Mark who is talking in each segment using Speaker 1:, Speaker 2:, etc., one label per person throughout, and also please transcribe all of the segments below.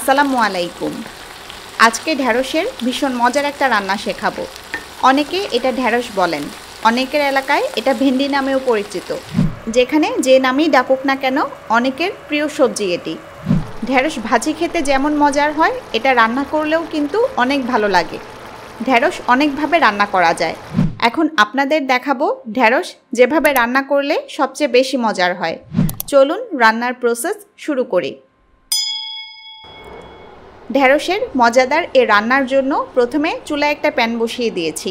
Speaker 1: আসসালামু আলাইকুম। আজকে ঢ্যাঁড়সের ভীষণ মজার একটা রান্না শেখাবো। অনেকে এটা ঢ্যাঁড়স বলেন, অনেকের এলাকায় এটা ভেন্ডি নামেও পরিচিত। যেখানে যে নামেই ডাকুক না কেন, অনেকের প্রিয় সবজি এটি। ঢ্যাঁড়স ভাজি খেতে যেমন মজার হয়, এটা রান্না করলেও কিন্তু অনেক ভালো লাগে। ঢ্যাঁড়স অনেকভাবে রান্না করা যায়। এখন আপনাদের দেখাবো ঢ্যাঁড়স যেভাবে রান্না করলে সবচেয়ে বেশি মজার হয়। চলুন রান্নার প্রসেস শুরু করি। ঢ্যাঁড়সের মজাদার এ রান্নার জন্য প্রথমে চুলায় একটা প্যান বসিয়ে দিয়েছি।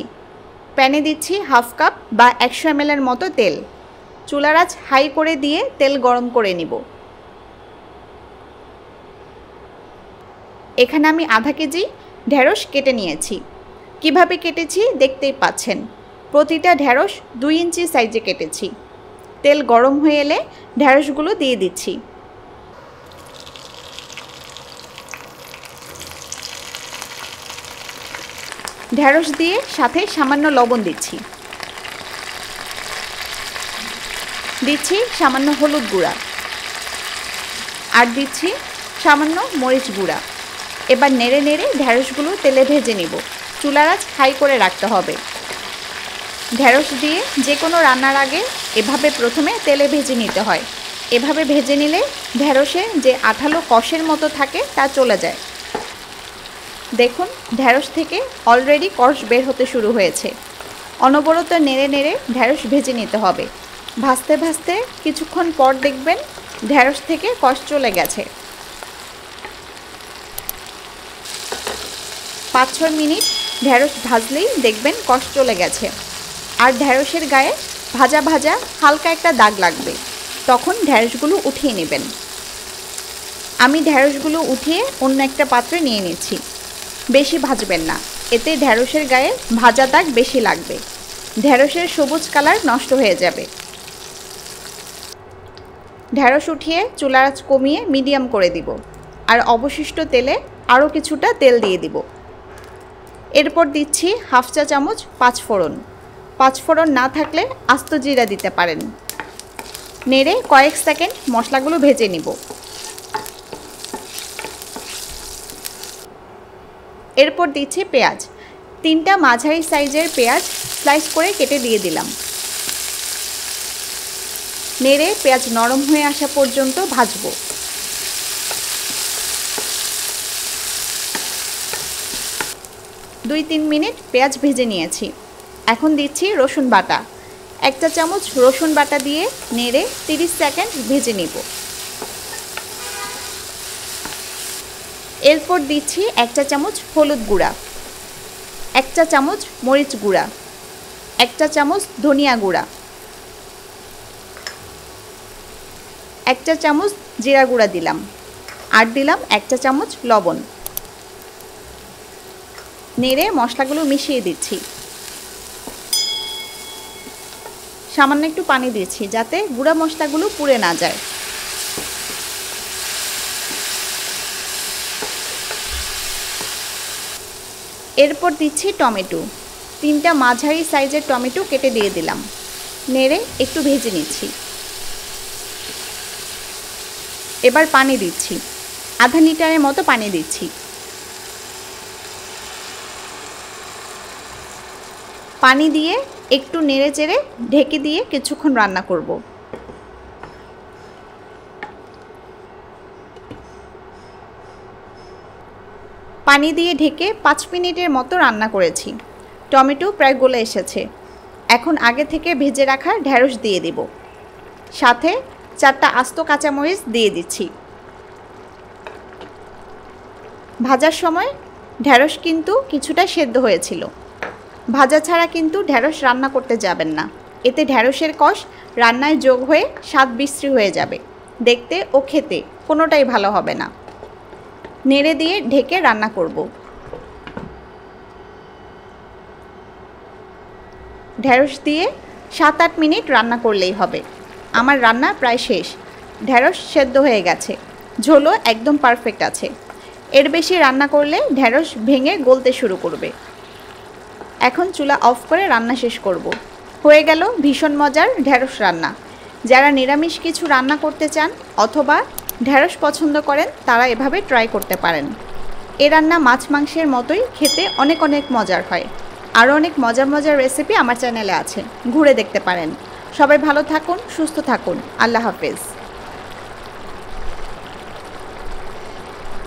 Speaker 1: প্যানে দিচ্ছি হাফ কাপ বা 100 ml মতো তেল। চুলার আঁচ হাই করে দিয়ে তেল গরম করে নিব। এখানে আমি আধা কেজি ঢ্যাঁড়স কেটে নিয়েছি। কিভাবে কেটেছি দেখতেই পাচ্ছেন। প্রতিটা ঢ্যাঁড়স 2 ইঞ্চি সাইজে কেটেছি। তেল গরম হয়ে এলে ঢ্যাঁড়সগুলো দিয়ে দিচ্ছি। ঢ্যাঁড়স দিয়ে সাথে সামান্য লবণ দিচ্ছি সামান্য হলুদ গুঁড়া আর দিচ্ছি সামান্য মরিচ গুঁড়া। এবার নেড়ে নেড়ে ঢ্যাঁড়সগুলো তেলে ভেজে নিব। চুলার আঁচ হাই করে রাখতে হবে। ঢ্যাঁড়স দিয়ে যে কোনো রান্নার আগে এভাবে প্রথমে তেলে ভেজে নিতে হয়। এভাবে ভেজে নিলে ঢ্যাঁড়সে যে আঠালো কষের মতো থাকে তা চলে যায়। দেখুন ঢ্যাঁড়স থেকে অলরেডি কষ বের হতে শুরু হয়েছে। অনবরত নেড়ে নেড়ে ঢ্যাঁড়স ভেজে নিতে হবে। ভাজতে ভাজতে কিছুক্ষণ পর দেখবেন ঢ্যাঁড়স থেকে কষ চলে গেছে। 5-6 মিনিট ঢ্যাঁড়স ভাজলেই দেখবেন কষ চলে গেছে। আর ঢ্যাঁড়সের গায়ে ভাজা ভাজা হালকা একটা দাগ লাগবে। তখন ঢ্যাঁড়সগুলো উঠিয়ে নেবেন। আমি ঢ্যাঁড়সগুলো উঠিয়ে অন্য একটা পাত্রে নিয়ে নিচ্ছি। বেশি ভাজবেন না, এতে ঢ্যাঁড়সের গায়ে ভাজা দাগ বেশি লাগবে। ঢ্যাঁড়সের সবুজ কালার নষ্ট হয়ে যাবে। ঢ্যাঁড়স উঠিয়ে চুলার আঁচ কমিয়ে মিডিয়াম করে দিব। আর অবশিষ্ট তেলে আরও কিছুটা তেল দিয়ে দিব। এরপর দিচ্ছি হাফ চা চামচ পাঁচফোড়ন। পাঁচফোড়ন না থাকলে আস্ত জিরা দিতে পারেন। নেড়ে কয়েক সেকেন্ড মশলাগুলো ভেজে নিব। এরপর দিচ্ছি পেঁয়াজ। 3টা মাঝারি সাইজের পেঁয়াজ স্লাইস করে কেটে দিয়ে দিলাম। নেড়ে পেঁয়াজ নরম হয়ে আসা পর্যন্ত ভাজব। দুই 3 মিনিট পেঁয়াজ ভেজে নিয়েছি। এখন দিচ্ছি রসুন বাটা। 1 চা চামচ রসুন বাটা দিয়ে নেড়ে 30 সেকেন্ড ভেজে নিব। এরপর দিচ্ছি 1 চা চামচ হলুদ গুঁড়া, 1 চা চামচ মরিচ গুঁড়া, 1 চা চামচ ধনিয়া গুঁড়া, 1 চা চামচ জিরা গুঁড়া দিলাম। আর দিলাম 1 চা চামচ লবণ। নেড়ে মশলাগুলো মিশিয়ে দিচ্ছি। সামান্য একটু পানি দিচ্ছি যাতে গুঁড়া মশলাগুলো পুড়ে না যায়। এরপর দিচ্ছি টমেটো। 3টা মাঝারি সাইজের টমেটো কেটে দিয়ে দিলাম। নেড়ে একটু ভেজে নিচ্ছি। এবার পানি দিচ্ছি। আধা লিটারের মতো পানি দিচ্ছি। পানি দিয়ে একটু নেড়ে চেড়ে ঢেকে দিয়ে কিছুক্ষণ রান্না করব। পানি দিয়ে ঢেকে 5 মিনিটের মতো রান্না করেছি। টমেটো প্রায় গলে এসেছে। এখন আগে থেকে ভেজে রাখা ঢ্যাঁড়স দিয়ে দিব। সাথে 4টা আস্ত কাঁচামরিচ দিয়ে দিচ্ছি। ভাজার সময় ঢ্যাঁড়স কিন্তু কিছুটা সেদ্ধ হয়েছিল। ভাজা ছাড়া কিন্তু ঢ্যাঁড়স রান্না করতে যাবেন না। এতে ঢ্যাঁড়সের কষ রান্নায় যোগ হয়ে স্বাদ বিশ্রী হয়ে যাবে। দেখতে ও খেতে কোনোটাই ভালো হবে না। নেড়ে দিয়ে ঢেকে রান্না করব। ঢ্যাঁড়স দিয়ে 7-8 মিনিট রান্না করলেই হবে। আমার রান্না প্রায় শেষ। ঢ্যাঁড়স সেদ্ধ হয়ে গেছে। ঝোলও একদম পারফেক্ট আছে। এর বেশি রান্না করলে ঢ্যাঁড়স ভেঙে গলতে শুরু করবে। এখন চুলা অফ করে রান্না শেষ করব। হয়ে গেল ভীষণ মজার ঢ্যাঁড়স রান্না। যারা নিরামিষ কিছু রান্না করতে চান অথবা ঢেঁড়স পছন্দ করেন তারা এভাবে ট্রাই করতে পারেন। এ রান্না মাছ মাংসের মতোই খেতে অনেক অনেক মজার হয়। আরও অনেক মজার মজার রেসিপি আমার চ্যানেলে আছে, ঘুরে দেখতে পারেন। সবাই ভালো থাকুন, সুস্থ থাকুন। আল্লাহ হাফেজ।